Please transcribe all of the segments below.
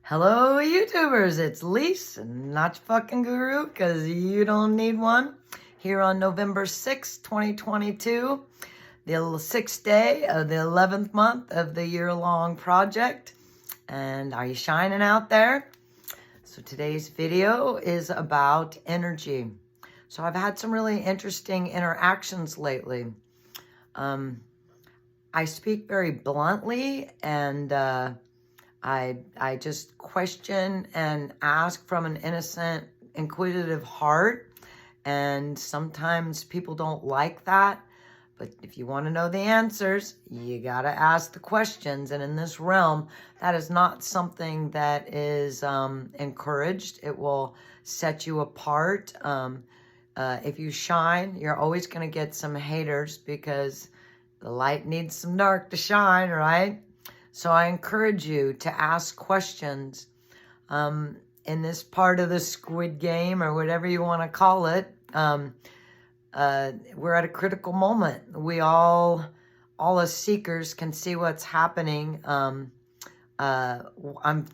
Hello, YouTubers. It's Lise, not your fucking guru, because you don't need one. Here on November 6th, 2022, the sixth day of the 11th month of the year-long project. And are you shining out there? So today's video is about energy. So I've had some really interesting interactions lately. I speak very bluntly, and I just question and ask from an innocent, inquisitive heart. And sometimes people don't like that. But if you want to know the answers, you got to ask the questions. And in this realm, that is not something that is encouraged. It will set you apart. If you shine, you're always going to get some haters because the light needs some dark to shine, right? So I encourage you to ask questions. In this part of the Squid Game, or whatever you want to call it, we're at a critical moment. We all as seekers can see what's happening. I'm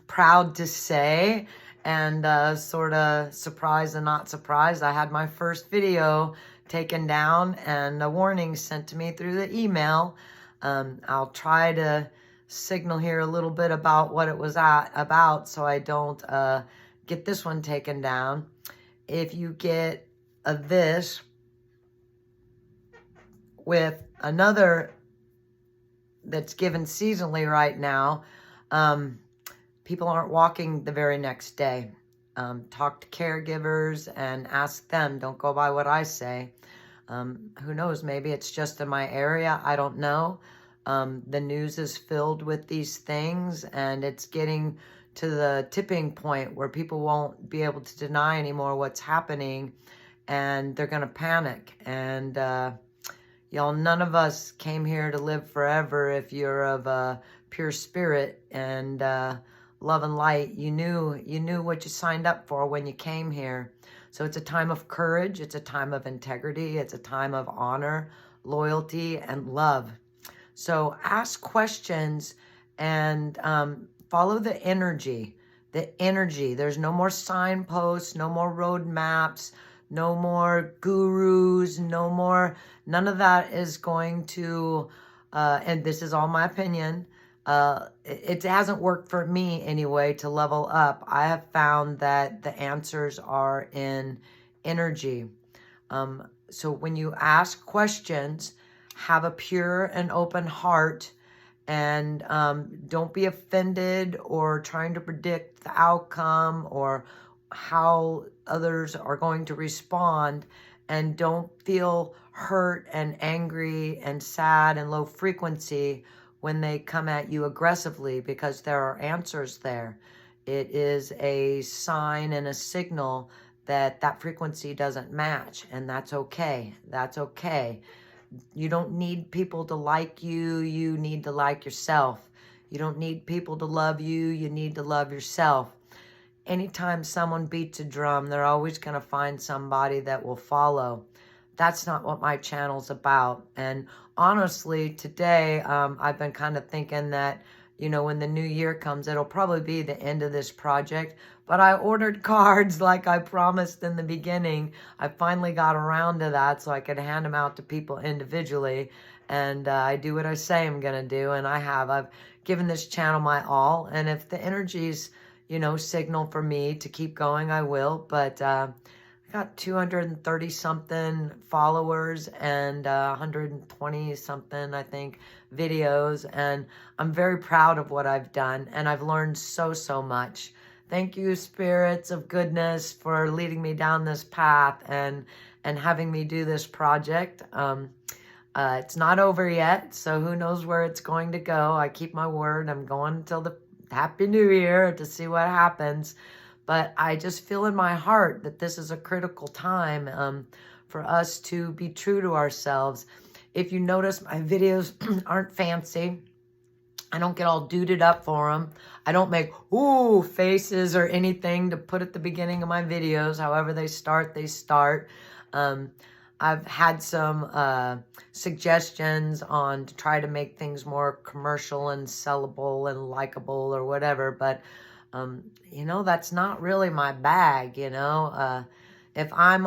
proud to say, and sort of surprised and not surprised, I had my first video taken down and a warning sent to me through the email. I'll try to signal here a little bit about what it was about so I don't get this one taken down. If you get this with another that's given seasonally right now, people aren't walking the very next day. Talk to caregivers and ask them. Don't go by what I say. Who knows? Maybe it's just in my area. I don't know. The news is filled with these things, and it's getting to the tipping point where people won't be able to deny anymore what's happening, and they're going to panic. And y'all, none of us came here to live forever. If you're of a pure spirit and love and light, you knew what you signed up for when you came here. So it's a time of courage. It's a time of integrity. It's a time of honor, loyalty, and love. So ask questions and follow the energy. The energy. There's no more signposts, no more road maps, no more gurus, none of that is going to, and this is all my opinion, it hasn't worked for me anyway to level up. I have found that the answers are in energy. So when you ask questions, have a pure and open heart, and don't be offended or trying to predict the outcome or how others are going to respond, and don't feel hurt and angry and sad and low frequency when they come at you aggressively, because there are answers there. It is a sign and a signal that that frequency doesn't match, and that's okay. That's okay. You don't need people to like you. You need to like yourself. You don't need people to love you. You need to love yourself. Anytime someone beats a drum, they're always going to find somebody that will follow. That's not what my channel's about. And honestly, today, I've been kind of thinking that, you know, when the new year comes, it'll probably be the end of this project. But I ordered cards like I promised in the beginning. I finally got around to that so I could hand them out to people individually. And I do what I say I'm going to do. And I have. I've given this channel my all. And if the energies, you know, signal for me to keep going, I will. But I got 230 something followers and 120 something, I think, videos. And I'm very proud of what I've done. And I've learned so much. Thank you, spirits of goodness, for leading me down this path and having me do this project. It's not over yet, so who knows where it's going to go. I keep my word. I'm going until the Happy New Year to see what happens. But I just feel in my heart that this is a critical time for us to be true to ourselves. If you notice, my videos aren't fancy. I don't get all duded up for them. I don't make ooh faces or anything to put at the beginning of my videos. However they start, they start. I've had some suggestions on to try to make things more commercial and sellable and likable or whatever, but You know, that's not really my bag, you know. If I'm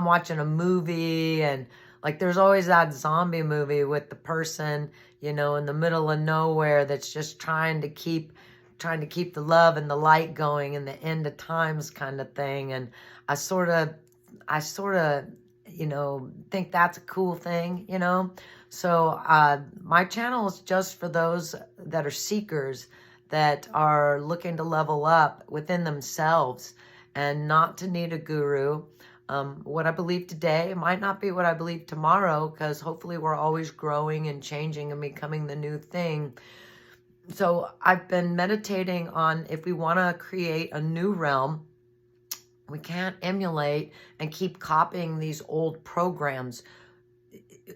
watching a movie and like there's always that zombie movie with the person, you know, in the middle of nowhere that's just trying to keep the love and the light going in the end of times kind of thing. And I sort of, you know, think that's a cool thing, you know. So my channel is just for those that are seekers, that are looking to level up within themselves and not to need a guru. What I believe today might not be what I believe tomorrow, because hopefully we're always growing and changing and becoming the new thing. So I've been meditating on, if we want to create a new realm, we can't emulate and keep copying these old programs.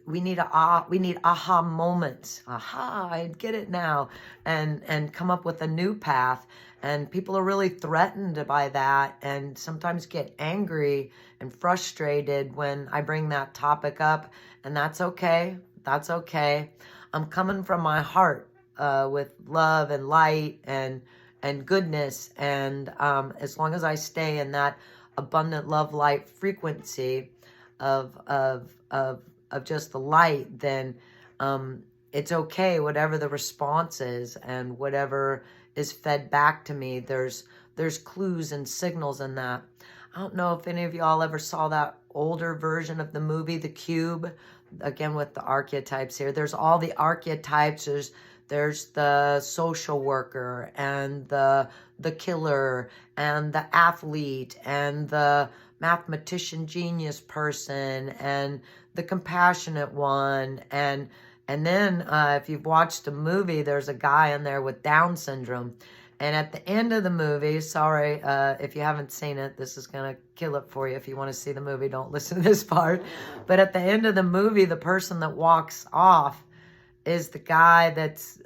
We need aha moments. Aha, I get it now. And come up with a new path. And people are really threatened by that and sometimes get angry and frustrated when I bring that topic up. And that's okay. That's okay. I'm coming from my heart with love and light and goodness. And as long as I stay in that abundant love light frequency of just the light, then it's okay, whatever the response is and whatever is fed back to me. There's clues and signals in that. I don't know if any of y'all ever saw that older version of the movie, The Cube, again with the archetypes here. There's all the archetypes. There's the social worker and the killer and the athlete and the mathematician genius person and the compassionate one. And then if you've watched a movie, there's a guy in there with Down syndrome. And at the end of the movie, sorry, if you haven't seen it, this is going to kill it for you. If you want to see the movie, don't listen to this part. But at the end of the movie, the person that walks off is the guy that's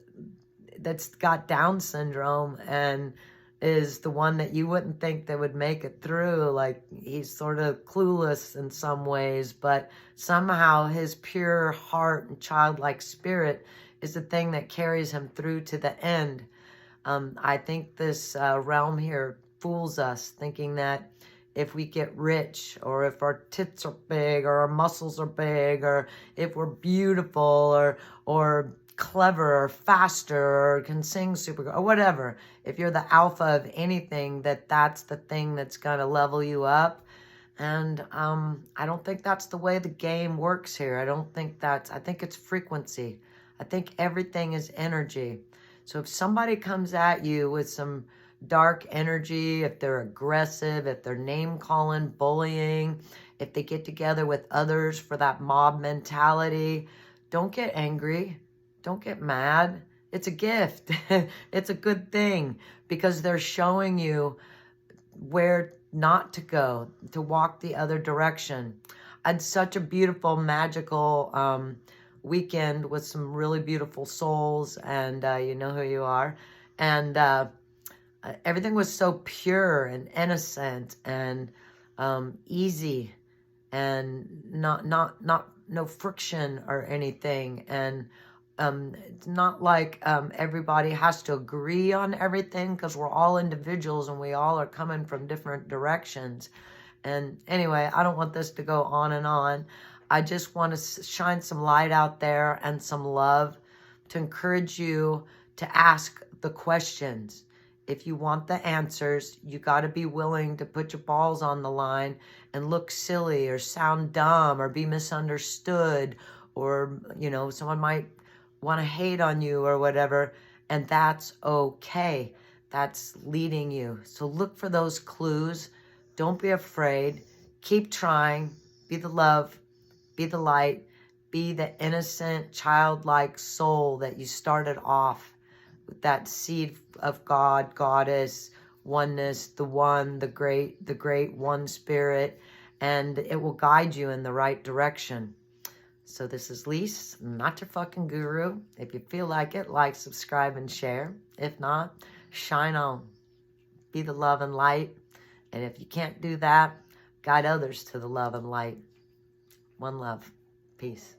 got Down syndrome and is the one that you wouldn't think that would make it through. Like, he's sort of clueless in some ways, but somehow his pure heart and childlike spirit is the thing that carries him through to the end. I think this realm here fools us, thinking that if we get rich, or if our tits are big, or our muscles are big, or if we're beautiful, or clever, or faster, or can sing super good, or whatever, if you're the alpha of anything, that's the thing that's going to level you up. And I don't think that's the way the game works here. I think it's frequency. I think everything is energy. So if somebody comes at you with some dark energy, if they're aggressive, if they're name-calling, bullying, if they get together with others for that mob mentality, don't get angry. Don't get mad. It's a gift. It's a good thing, because they're showing you where not to go, to walk the other direction. I had such a beautiful, magical weekend with some really beautiful souls, and you know who you are. And everything was so pure and innocent and easy, and no friction or anything. And it's not like everybody has to agree on everything, because we're all individuals and we all are coming from different directions. And anyway, I don't want this to go on and on. I just want to shine some light out there and some love to encourage you to ask the questions. If you want the answers, you got to be willing to put your balls on the line and look silly or sound dumb or be misunderstood, or, you know, someone might want to hate on you or whatever, and that's okay. That's leading you. So look for those clues. Don't be afraid. Keep trying. Be the love. Be the light. Be the innocent, childlike soul that you started off with, that seed of God, Goddess, oneness, the one, the great one spirit, and it will guide you in the right direction. So this is Lise, not your fucking guru. If you feel like it, like, subscribe, and share. If not, shine on. Be the love and light. And if you can't do that, guide others to the love and light. One love. Peace.